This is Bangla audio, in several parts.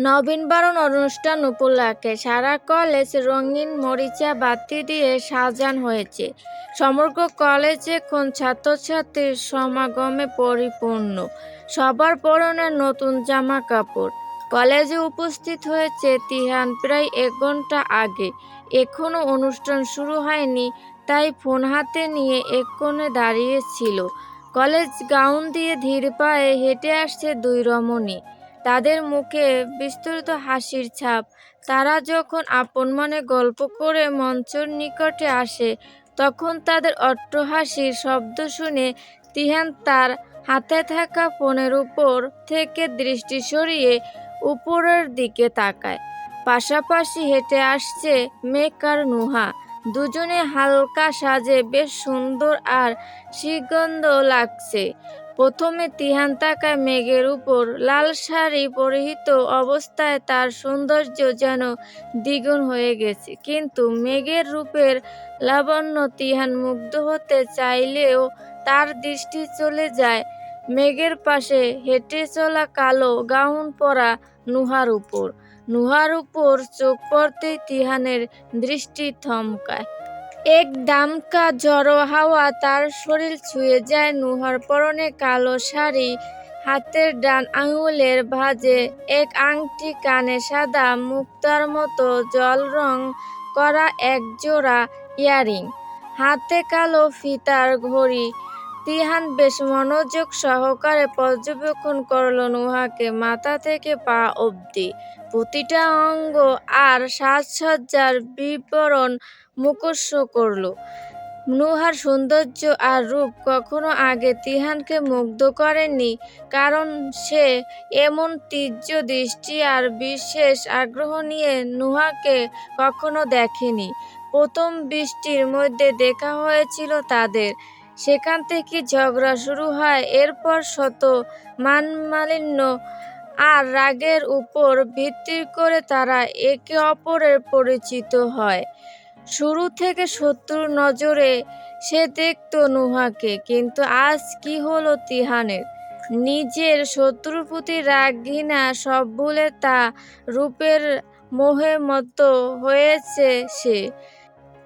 নবীনবরণ অনুষ্ঠান উপলক্ষে সারা কলেজ রঙিন মরিচা বাতি দিয়ে সাজানো হয়েছে। সমগ্র কলেজ এখন ছাত্রছাত্রীর সমাগমে পরিপূর্ণ। সবার পরনে নতুন জামা কাপড়। কলেজে উপস্থিত হয়েছে তিহান প্রায় 1 ঘন্টা আগে। এখনো অনুষ্ঠান শুরু হয়নি, তাই ফোন হাতে নিয়ে এক কোণে দাঁড়িয়েছিল। কলেজ গাউন দিয়ে ধীর পায়ে হেঁটে আসছে দুই রমণী। তাদের মুখে বিস্তৃত হাসির ছাপ। তারা যখন আপন মনে গল্প করে মঞ্চের নিকটে আসে, তখন তাদের অট্টহাসির শব্দ শুনে তিহান তার হাতে থাকা ফোনের উপর থেকে দৃষ্টি সরিয়ে উপরের দিকে তাকায়। পাশাপাশি হেঁটে আসছে মেঘ আর নুহা। দুজনে হালকা সাজে বেশ সুন্দর আর সুগন্ধ লাগছে। প্রথমে তিহান তাকায় মেঘের উপর। লাল শাড়ি পরিহিত অবস্থায় তার সৌন্দর্য যেন দ্বিগুণ হয়ে গেছে। কিন্তু মেঘের রূপের লাবণ্য তিহান মুগ্ধ হতে চাইলেও তার দৃষ্টি চলে যায় মেঘের পাশে হেঁটে চলা কালো গাউন পরা নুহার উপর। নুহার উপর চোখ পড়তেই তিহানের দৃষ্টি থমকায়। এক দামকা ঝড়ো হাওয়া তার শরীর ছুঁয়ে যায়। নুহার পরনে কালো শাড়ি, হাতের ডান আঙুলের ভাঁজে এক আংটি, কানে সাদা মুক্তার মতো জল রং করা একজোড়া ইয়ারিং, হাতে কালো ফিতার ঘড়ি। তিহান বেশ মনোযোগ সহকারে পর্যবেক্ষণ করল নুহাকে মাথা থেকে পা অবধি। প্রতিটা অঙ্গ আর সাজসজ্জার বিবরণ মুখস্থ করল। নুহার সৌন্দর্য আর রূপ কখনো আগে তিহানকে মুগ্ধ করেনি, কারণ সে এমন তীক্ষ্ণ দৃষ্টি আর বিশেষ আগ্রহ নিয়ে নুহাকে কখনো দেখেনি। প্রথম বৃষ্টির মধ্যে দেখা হয়েছিল তাদের, সেখান থেকে ঝগড়া শুরু হয়। এরপর শত মানমালিন্য আর রাগের উপর ভিত্তি করে তারা একে অপরের পরিচিত হয়। শুরু থেকে শত্রুর নজরে সে দেখত নুহাকে, কিন্তু আজ কি হলো তিহানের? নিজের শত্রুর প্রতি রাগ ঘৃণা সব ভুলে তা রূপের মোহে মত্ত হয়েছে সে।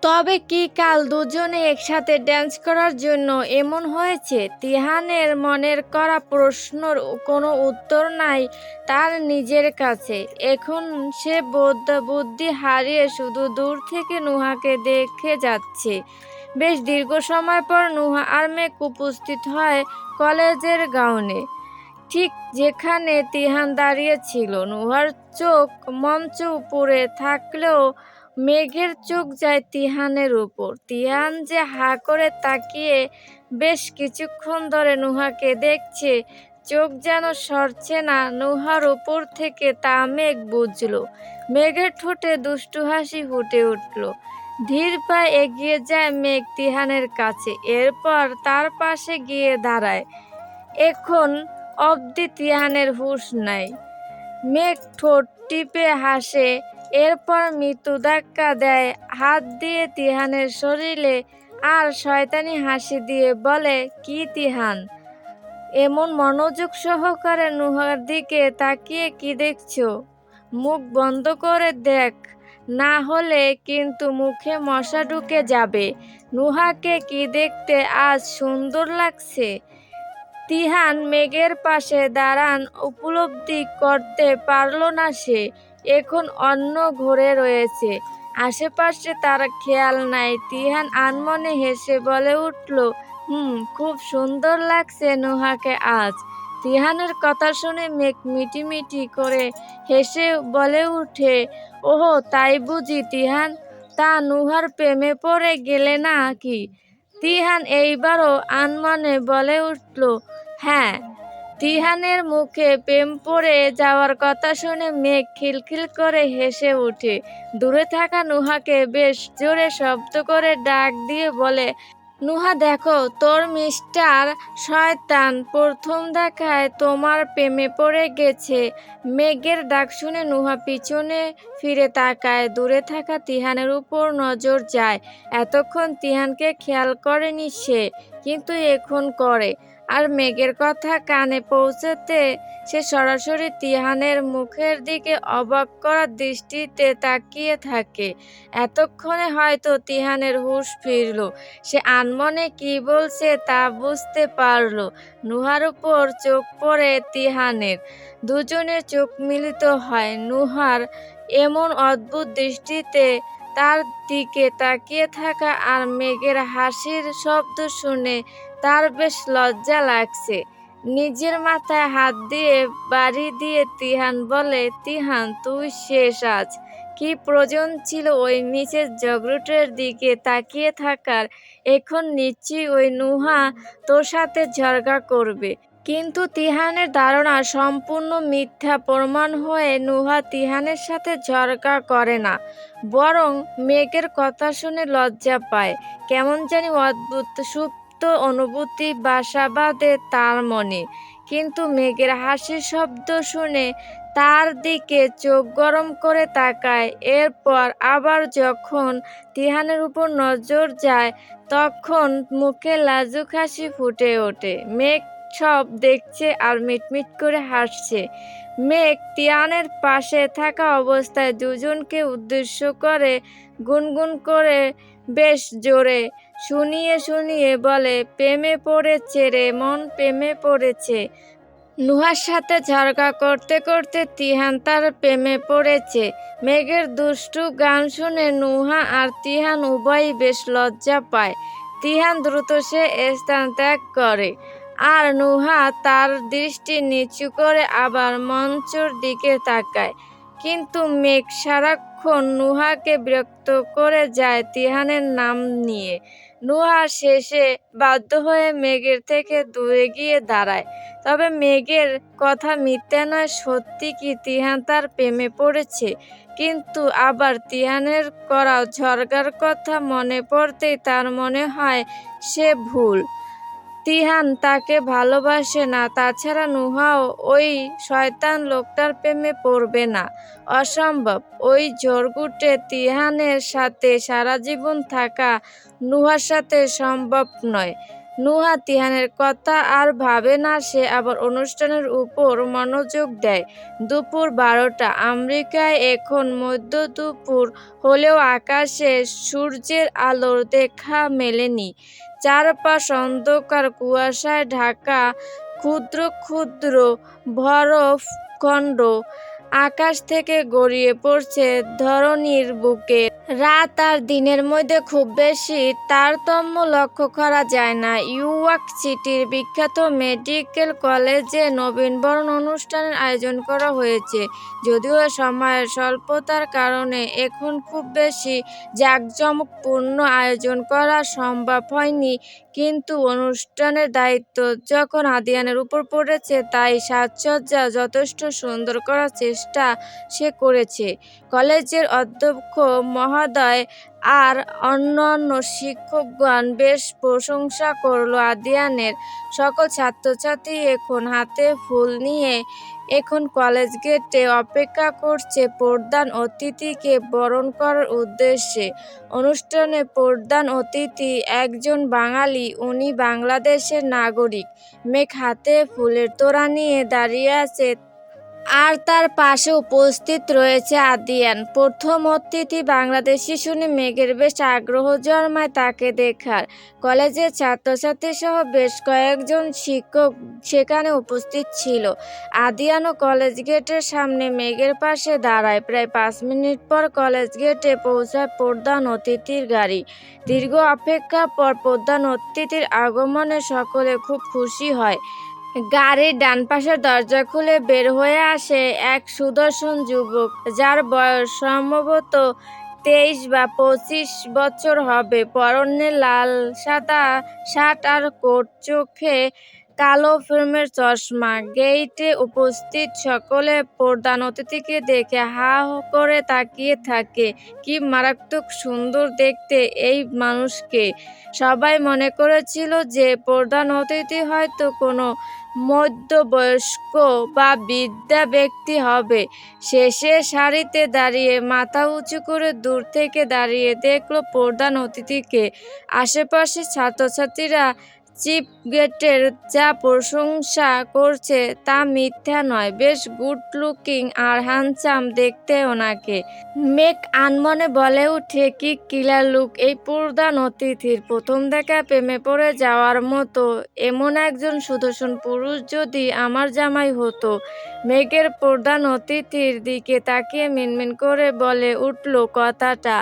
তবে কি কাল দুজনে একসাথে ড্যান্স করার জন্য এমন হয়েছে? তিহানের মনের করা প্রশ্নর কোনো উত্তর নাই তার নিজের কাছে। এখন সে বুদ্ধি হারিয়ে শুধু দূর থেকে নুহাকে দেখে যাচ্ছে। বেশ দীর্ঘ সময় পর নুহা আর মেঘ উপস্থিত হয় কলেজের গাউনে, ঠিক যেখানে তিহান দাঁড়িয়েছিল। নুহার চোখ মঞ্চ উপরে থাকলেও মেঘের চোখ যায় তিহানের উপর। তিহান যে হা করে তাকিয়ে বেশ কিছুক্ষণ ধরে নুহাকে দেখছে, চোখ যেন সরছে না নুহার উপর থেকে, তা মেঘ বুঝল। মেঘের ঠোঁটে দুষ্টু হাসি ফুটে উঠল। ধীর পায়ে এগিয়ে যায় মেঘ তিহানের কাছে, এরপর তার পাশে গিয়ে দাঁড়ায়। এখন অবধি তিহানের হুঁশ নাই। মেঘ ঠোঁট টিপে হাসে, এরপর মৃদু ধাক্কা দেয় হাত দিয়ে তিহানের শরীরে আর শয়তানি হাসি দিয়ে বলে, কি তিহান? এমন মনোযোগ সহকারে নুহার দিকে তাকিয়ে কি দেখছো? মুখ বন্ধ করে দেখ, না হলে কিন্তু মুখে মশা ঢুকে যাবে। নুহাকে কি দেখতে আজ সুন্দর লাগছে? তিহান মেঘের পাশে দাঁড়ান উপলব্ধি করতে পারল না সে এখন অন্য ঘরে রয়েছে। আশেপাশে তার খেয়াল নাই। তিহান আনমনে হেসে বলে উঠল, খুব সুন্দর লাগছে নুহাকে আজ। তিহানের কথা শুনে মেঘ মিটিমিটি করে হেসে বলে উঠে, ওহো তাই বুঝি তিহান? তা নুহার প্রেমে পড়ে গেলে না কি? তিহান এইবারও আনমনে বলে উঠল, হ্যাঁ। তিহানের মুখে প্রেম পড়ে যাওয়ার কথা শুনে মেঘ খিলখিল করে হেসে ওঠে। দূরে থাকা নুহাকে বেশ জোরে শব্দ করে ডাক দিয়ে বলে, নুহা দেখো, তোর মিস্টার শয়তান প্রথম দেখায় তোমার প্রেমে পড়ে গেছে। মেঘের ডাক শুনে নুহা পিছনে ফিরে তাকায়। দূরে থাকা তিহানের উপর নজর যায়। এতক্ষণ তিহানকে খেয়াল করেনি সে, কিন্তু এখন করে। আর মেঘের কথা কানে পৌঁছাতে সে সরাসরি তিহানের মুখের দিকে অবাক করা দৃষ্টিতে তাকিয়ে থাকে। এতক্ষণে হয়তো তিহানের হুঁশ ফিরল। সে আনমনে কি বলছে তা বুঝতে পারল। নুহার উপর চোখ পড়ে তিহানের। দুজনের চোখ মিলিত হয়। নুহার এমন অদ্ভুত দৃষ্টিতে তার দিকে তাকিয়ে থাকা আর মেঘের হাসির শব্দ শুনে তার বেশ লজ্জা লাগছে। নিজের মাথায় হাত দিয়ে বাড়ি দিয়ে তিহান বলে, তিহান তুই শেষ আজ। কি প্রয়োজন ছিল ওই নিচের জগরুটের দিকে তাকিয়ে থাকার? এখন নিশ্চয়ই ওই নুহা তোর সাথে ঝগড়া করবে। কিন্তু তিহানের ধারণা সম্পূর্ণ মিথ্যা প্রমাণ হয়ে নুহা তিহানের সাথে ঝগড়া করে না, বরং মেঘের কথা শুনে লজ্জা পায়। কেমন জানি অদ্ভুত সুপ্ত অনুভূতি বাসা বাঁধে তার মনে। কিন্তু মেঘের হাসির শব্দ শুনে তার দিকে চোখ গরম করে তাকায়। এরপর আবার যখন তিহানের উপর নজর যায় তখন মুখে লাজুক হাসি ফুটে ওঠে। মেঘ সব দেখছে আর মিটমিট করে হাসছে। মেঘ তিহানের পাশে থাকা অবস্থায় দুজনকে উদ্দেশ্য করে গুনগুন করে বেশ জোরে শুনিয়ে শুনিয়ে বলে, প্রেমে পড়েছে রে মন, প্রেমে পড়েছে। নুহার সাথে ঝগড়া করতে করতে তিহান তার প্রেমে পড়েছে। মেঘের দুষ্টু গান শুনে নুহা আর তিহান উভয়ই বেশ লজ্জা পায়। তিহান দ্রুত সে স্থান ত্যাগ করে আর নুহা তার দৃষ্টি নিচু করে আবার মঞ্চের দিকে তাকায়। কিন্তু মেঘ সারাক্ষণ নুহাকে বিরক্ত করে যায় তিহানের নাম নিয়ে। নুহা শেষে বাধ্য হয়ে মেঘের থেকে দূরে গিয়ে দাঁড়ায়। তবে মেঘের কথা মিথ্যা নয়, সত্যি কি তিহান তার প্রেমে পড়েছে? কিন্তু আবার তিহানের করা ঝগড়ার কথা মনে পড়তেই তার মনে হয় সে ভুল। তিহান তাকে ভালোবাসে না, তাছাড়া নুহাও ওই শয়তান লোকটার প্রেমে পড়বে না। অসম্ভব। ওই ঝড়গুটে তিহানের সাথে সারা জীবন থাকা নুহার সাথে সম্ভব নয়। নুহা তিহানের কথা আর ভাবে না, সে আবার অনুষ্ঠানের উপর মনোযোগ দেয়। দুপুর 12টা। আমেরিকায় এখন মধ্য দুপুর হলেও আকাশে সূর্যের আলোর দেখা মেলেনি। চারপাশ অন্ধকার কুয়াশায় ঢাকা। ক্ষুদ্র ক্ষুদ্র বরফখণ্ড আকাশ থেকে গড়িয়ে পড়ছে ধরণীর বুকে। রাত আর দিনের মধ্যে খুব বেশি তারতম্য লক্ষ্য করা যায় না। ইয়র্ক সিটির বিখ্যাত মেডিকেল কলেজে নবীনবরণ অনুষ্ঠানের আয়োজন করা হয়েছে। যদিও সময়ের স্বল্পতার কারণে এখন খুব বেশি জাঁকজমকপূর্ণ আয়োজন করা সম্ভব হয়নি, কিন্তু অনুষ্ঠানের দায়িত্ব যখন আদিয়ানের উপর পড়েছে তাই সাজসজ্জা যথেষ্ট সুন্দর করার চেষ্টা সে করেছে। কলেজের অধ্যক্ষ মহোদয় আর অন্যান্য শিক্ষকগণ বেশ প্রশংসা করল আদিয়ানের। সকল ছাত্রছাত্রী এখন হাতে ফুল নিয়ে এখন কলেজ গেটে অপেক্ষা করছে প্রধান অতিথিকে বরণ করার উদ্দেশ্যে। অনুষ্ঠানে প্রধান অতিথি একজন বাঙালি, উনি বাংলাদেশের নাগরিক। মেঘ হাতে ফুলের তোড়া নিয়ে দাঁড়িয়ে আছে আর তার পাশে উপস্থিত রয়েছে আদিয়ান। প্রথম অতিথি বাংলাদেশি শুনে মেঘের বেশ আগ্রহ জন্মায় তাকে দেখার। কলেজের ছাত্রছাত্রী সহ বেশ কয়েকজন শিক্ষক সেখানে উপস্থিত ছিল। আদিয়ানও কলেজ গেটের সামনে মেঘের পাশে দাঁড়ায়। প্রায় 5 মিনিট পর কলেজ গেটে পৌঁছায় প্রধান অতিথির গাড়ি। দীর্ঘ অপেক্ষার পর প্রধান অতিথির আগমনে সকলে খুব খুশি হয়। গাড়ির ডান পাশের দরজা খুলে বের হয়ে আসে এক সুদর্শন যুবক, যার বয়স সম্ভবত 23 বা 25 বছর হবে। পরনে লাল সাদা শার্ট আর কোট, চোখে কালো ফ্রেমের চশমা। গেইটে উপস্থিত সকলে প্রধান অতিথিকে দেখে হা করে তাকিয়ে থাকে। কি মারাত্মক সুন্দর দেখতে এই মানুষকে! সবাই মনে করেছিল যে প্রধান অতিথি হয়তো কোনো মধ্যবয়স্ক বা বৃদ্ধা ব্যক্তি হবে। শেষের সারিতে দাঁড়িয়ে মাথা উঁচু করে দূর থেকে দাঁড়িয়ে দেখল প্রধান অতিথিকে। আশেপাশে ছাত্রছাত্রীরা চিফ গেটের যা প্রশংসা করছে তা মিথ্যা নয়, বেশ গুড লুকিং আর হ্যান্ডসাম দেখতে ওনাকে। মেঘ আনমনে বলে ওঠে, কি কিলার লুক এই প্রধান অতিথির। প্রথম দেখা প্রেমে পড়ে যাওয়ার মতো এমন একজন সুদর্শন পুরুষ যদি আমার জামাই হতো। মেঘের প্রধান অতিথির দিকে তাকিয়ে মিনমিন করে বলে উঠল কথাটা।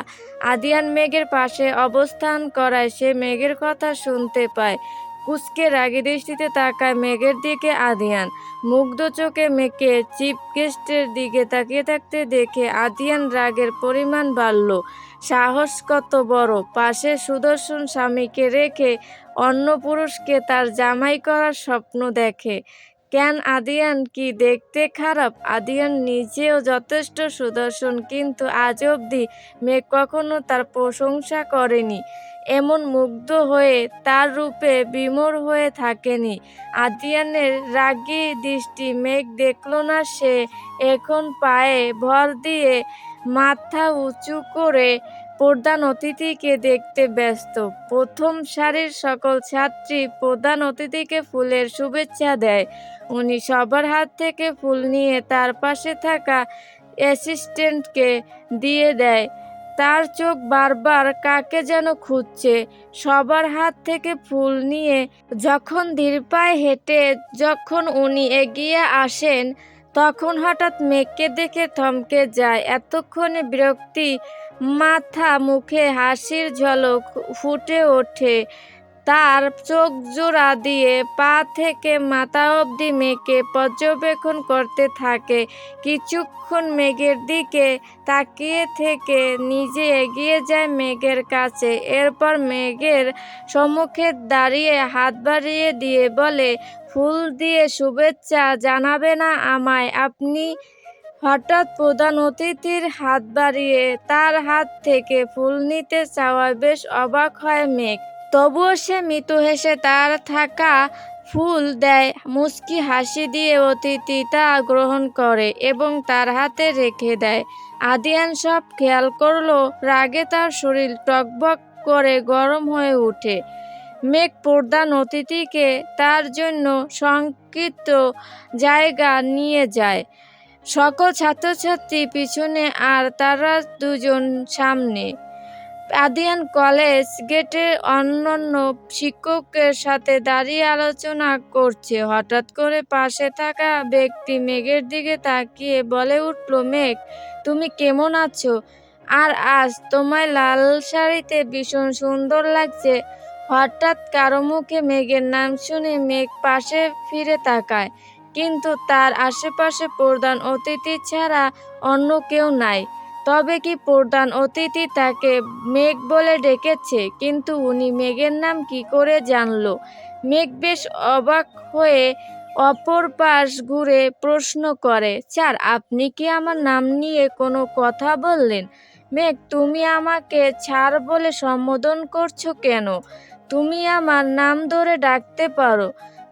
আদিয়ান মেঘের পাশে অবস্থান করায় সে মেঘের কথা শুনতে পায়। কুঁচকে রাগী দৃষ্টিতে তাকায় মেঘের দিকে আদিয়ান। মুগ্ধ চোখে মেঘকে চিফ গেস্টের দিকে তাকিয়ে থাকতে দেখে আদিয়ান রাগের পরিমাণ বাড়ল। সাহস কত বড়! পাশে সুদর্শন স্বামীকে রেখে অন্য পুরুষকে তার জামাই করার স্বপ্ন দেখে। কেন আদিয়ান কি দেখতে খারাপ? আদিয়ান নিজেও যথেষ্ট সুদর্শন, কিন্তু আজ অবধি মেঘ কখনো তার প্রশংসা করেনি, এমন মুগ্ধ হয়ে তার রূপে বিমোর হয়ে থাকেনি। আদিয়ানের রাগী দৃষ্টি মেঘ দেখল না। সে এখন পায়ে ভর দিয়ে মাথা উঁচু করে প্রধান অতিথিকে দেখতে ব্যস্ত। প্রথম সারির সকল ছাত্রী প্রধান অতিথিকে ফুলের শুভেচ্ছা দেয়। উনি সবার হাত থেকে ফুল নিয়ে তার পাশে থাকা অ্যাসিস্ট্যান্টকে দিয়ে দেয়। তার চোখ বারবার কাকে যেন খুঁজছে। সবার হাত থেকে ফুল নিয়ে যখন ধীর পায়ে হেঁটে যখন উনি এগিয়ে আসেন, তখন হঠাৎ মেঘকে দেখে থমকে যায়। এতক্ষণে বিরক্তি মাথা মুখে হাসির ঝলক ফুটে ওঠে। তার চোখ জোড়া দিয়ে পা থেকে মাথা অবধি মেঘকে পর্যবেক্ষণ করতে থাকে। কিছুক্ষণ মেঘের দিকে তাকিয়ে থেকে নিজে এগিয়ে যায় মেঘের কাছে। এরপর মেঘের সম্মুখে দাঁড়িয়ে হাত বাড়িয়ে দিয়ে বলে, ফুল দিয়ে শুভেচ্ছা জানাবে না আমায় আপনি? হঠাৎ প্রধান অতিথির হাত বাড়িয়ে তার হাত থেকে ফুল নিতে চাওয়ায় বেশ অবাক হয় মেঘ। তবুও সে মৃদু হেসে তার থাকা ফুল দেয়। মুচকি হাসি দিয়ে অতিথি তা গ্রহণ করে এবং তার হাতে রেখে দেয়। আদিয়ান সব খেয়াল করলো। রাগে তার শরীর টকবক করে গরম হয়ে ওঠে। মেঘ প্রধান অতিথিকে তার জন্য সংক্ষিপ্ত জায়গা নিয়ে যায়। সকল ছাত্রছাত্রী পিছনে আর তারা দুজন সামনে। আদিয়ান কলেজ গেটে অন্যান্য শিক্ষকের সাথে দাঁড়িয়ে আলোচনা করছে। হঠাৎ করে পাশে থাকা ব্যক্তি মেঘের দিকে তাকিয়ে বলে উঠল, মেঘ, তুমি কেমন আছো? আর আজ তোমায় লাল শাড়িতে ভীষণ সুন্দর লাগছে। হঠাৎ কারো মুখে মেঘের নাম শুনে মেঘ পাশে ফিরে তাকায়, কিন্তু তার আশেপাশে প্রধান অতিথি ছাড়া অন্য কেউ নাই। তবে কি প্রধান অতিথি তাকে মেঘ বলে ডেকেছে? কিন্তু উনি মেঘের নাম কি করে জানলো? মেঘ বেশ অবাক হয়ে অপর পাশ ঘুরে প্রশ্ন করে, স্যার, আপনি কি আমার নাম নিয়ে কোনো কথা বললেন? মেঘ, তুমি আমাকে স্যার বলে সম্বোধন করছো কেন? তুমি আমার নাম ধরে ডাকতে পারো,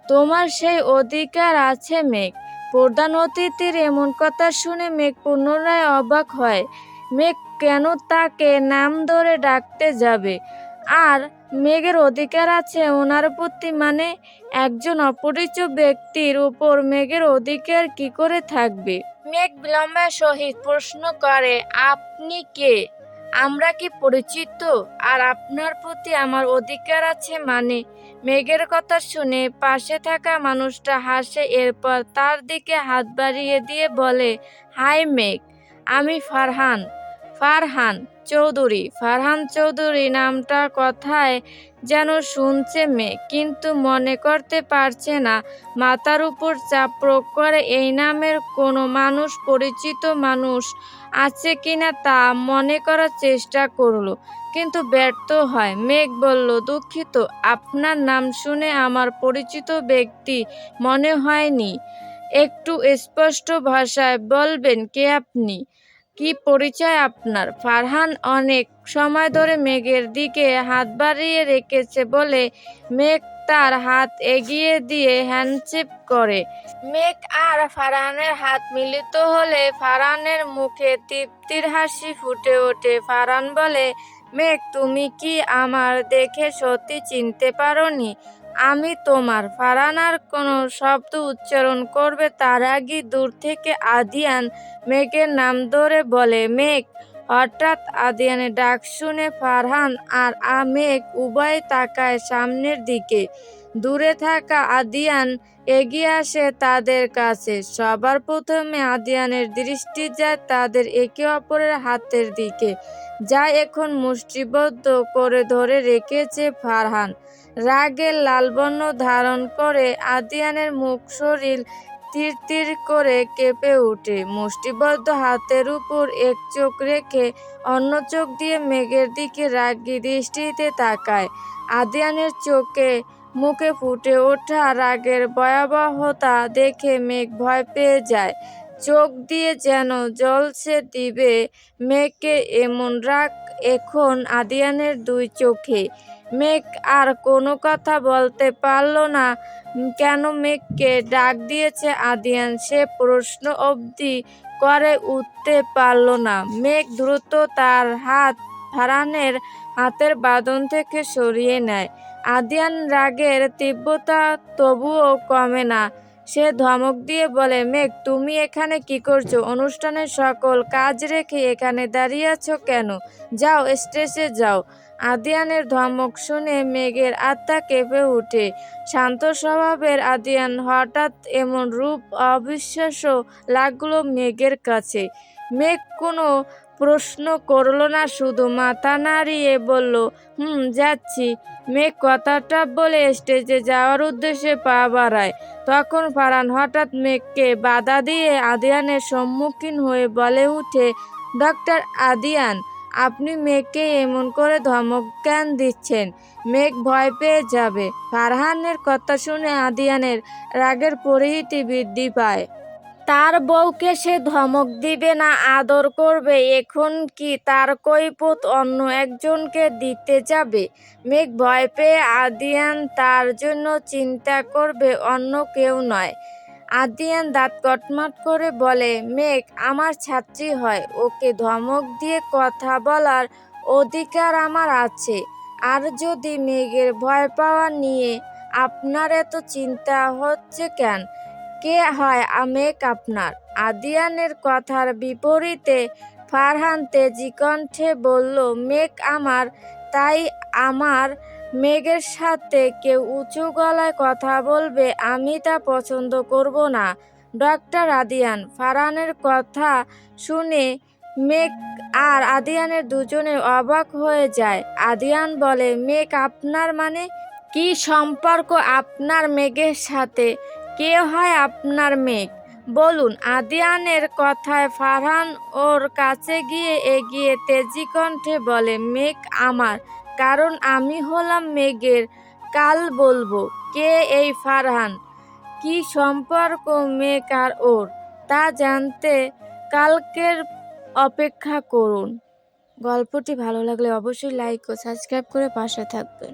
তোমার সেই অধিকার আছে মেঘ। প্রধান অতিথির এমন কথা শুনে মেঘ পুনরায় অবাক হয়। মেঘ কেন তাকে নাম ধরে ডাকতে যাবে? আর মেঘের অধিকার আছে ওনার প্রতি, মানে একজন অপরিচিত ব্যক্তির উপর মেঘের অধিকার কি করে থাকবে? মেঘ বিলম্বের সহিত প্রশ্ন করে, আপনি কে? আমরা কি পরিচিত? আর আপনার প্রতি আমার অধিকার আছে মানে? মেঘের কথা শুনে পাশে থাকা মানুষটা হাসে, এরপর তার দিকে হাত বাড়িয়ে দিয়ে বলে, হাই মেঘ, আমি ফারহান ফারহান চৌধুরী। ফারহান চৌধুরী নামটা কথায় যেন শুনছে মেঘ, কিন্তু মনে করতে পারছে না। মাথার উপর চাপ প্রয়োগ করে এই নামের কোনো মানুষ, পরিচিত মানুষ আছে কিনা তা মনে করার চেষ্টা করলো, কিন্তু ব্যর্থ হয়। মেঘ বলল, দুঃখিত, আপনার নাম শুনে আমার পরিচিত ব্যক্তি মনে হয়নি। একটু স্পষ্ট ভাষায় বলবেন কে আপনি? কি পরিচয় আপনার? ফারহান অনেক সময় ধরে মেঘের দিকে হাত বাড়িয়ে রেখেছে বলে মেঘ তার হাত এগিয়ে দিয়ে হ্যান্ডশেক করে। মেঘ আর ফারহানের হাত মিলিত হলে ফারহানের মুখে তৃপ্তির হাসি ফুটে ওঠে। ফারহান বলে, মেঘ, তুমি কি আমার দেখে সত্যি চিনতে পারোনি? আমি তোমার। ফারহান আর কোনো শব্দ উচ্চারণ করবে তার আগে দূর থেকে আদিয়ান মেঘের নাম ধরে বলে, মেঘ। হঠাৎ আদিয়ানের ডাক শুনে ফারহান আর মেঘ উভয়ে তাকায় সামনের দিকে। দূরে থাকা আদিয়ান এগিয়ে আসে তাদের কাছে। সবার প্রথমে আদিয়ানের দৃষ্টি যায় তাদের একে অপরের হাতের দিকে, যা এখন মুষ্টিবদ্ধ করে ধরে রেখেছে ফারহান। রাগের লালবর্ণ ধারণ করে আদিয়ানের মুখ শরীর তীর করে কেঁপে ওঠে। মুষ্টিবদ্ধ হাতের উপর এক চোখ রেখে অন্য চোখ দিয়ে মেঘের দিকে রাগী দৃষ্টিতে তাকায়। আদিয়ানের মুখে ফুটে ওঠা রাগের ভয়াবহতা দেখে মেঘ ভয় পেয়ে যায়। চোখ দিয়ে যেন জ্বলছে দিবে মেঘকে এমন রাগ এখন আদিয়ানের দুই চোখে। মেঘ আর কোনো কথা বলতে পারল না। কেন মেঘকে ডাক দিয়েছে আদিয়ান সে প্রশ্ন অবধি করে উঠতে পারল না। মেঘ দ্রুত তার হাত ফারহানের হাতের বাঁধন থেকে সরিয়ে নেয়। আদিয়ান রাগের তীব্রতা তবুও কমে না। সে ধমক দিয়ে বলে, মেঘ তুমি এখানে কি করছো? অনুষ্ঠানের সকল কাজ রেখে এখানে দাঁড়িয়ে আছো কেন? যাও, স্টেজে যাও। আদিয়ানের ধমক শুনে মেঘের আত্মা কেঁপে ওঠে। শান্ত স্বভাবের আদিয়ান হঠাৎ এমন রূপ অবিশ্বাস্য লাগলো মেঘের কাছে। মেঘ কোনো প্রশ্ন করল না, শুধু মাথা নাড়িয়ে বলল, যাচ্ছি। মেঘ কথাটা বলে স্টেজে যাওয়ার উদ্দেশ্যে পা বাড়ায়। তখন ফারহান হঠাৎ মেঘকে বাধা দিয়ে আদিয়ানের সম্মুখীন হয়ে বলে উঠে, ডক্টর আদিয়ান, আপনি মেঘকে এমন করে ধমক কেন দিচ্ছেন? মেঘ ভয় পেয়ে যাবে। ফারহানের কথা শুনে আদিয়ানের রাগের পরিহিতি বৃদ্ধি পায়। তার বউকে সে ধমক দিবে না আদর করবে? এখন কি তার কৈফিয়ত অন্য একজনকে দিতে যাবে? মেঘ ভয় পেয়ে আদিয়ান তার জন্য চিন্তা করবে, অন্য কেউ নয়। আদিয়ান দাঁত কটমট করে বলে, মেঘ আমার ছাত্রী হয়, ওকে ধমক দিয়ে কথা বলার অধিকার আমার আছে। আর যদি মেঘের ভয় পাওয়া নিয়ে আপনার এত চিন্তা হচ্ছে কেন? কে হয় মেঘ আপনার? আদিয়ানের কথার বিপরীতে ফারহান তেজি কণ্ঠে বলল, মেঘ আমার। তাই আমার মেঘের সাথে কেউ উঁচু গলায় কথা বলবে আমি তা পছন্দ করব না, ডক্টর আদিয়ান। ফারহানের কথা শুনে মেঘ আর আদিয়ানের দুজনে অবাক হয়ে যায়। আদিয়ান বলে, মেঘ আপনার মানে? কি সম্পর্ক আপনার মেঘের সাথে? কে হয় আপনার মেঘ? বলুন। আদিয়ানের কথায় ফারহান ওর কাছে গিয়ে এগিয়ে তেজি কণ্ঠে বলে, মেঘ আমার, কারণ আমি হলাম মেঘের। কাল বলবো কে এই ফারহান, কি সম্পর্ক মেঘ আর ওর, তা জানতে কালকের অপেক্ষা করুন। গল্পটি ভালো লাগলে অবশ্যই লাইক ও সাবস্ক্রাইব করে পাশে থাকবেন।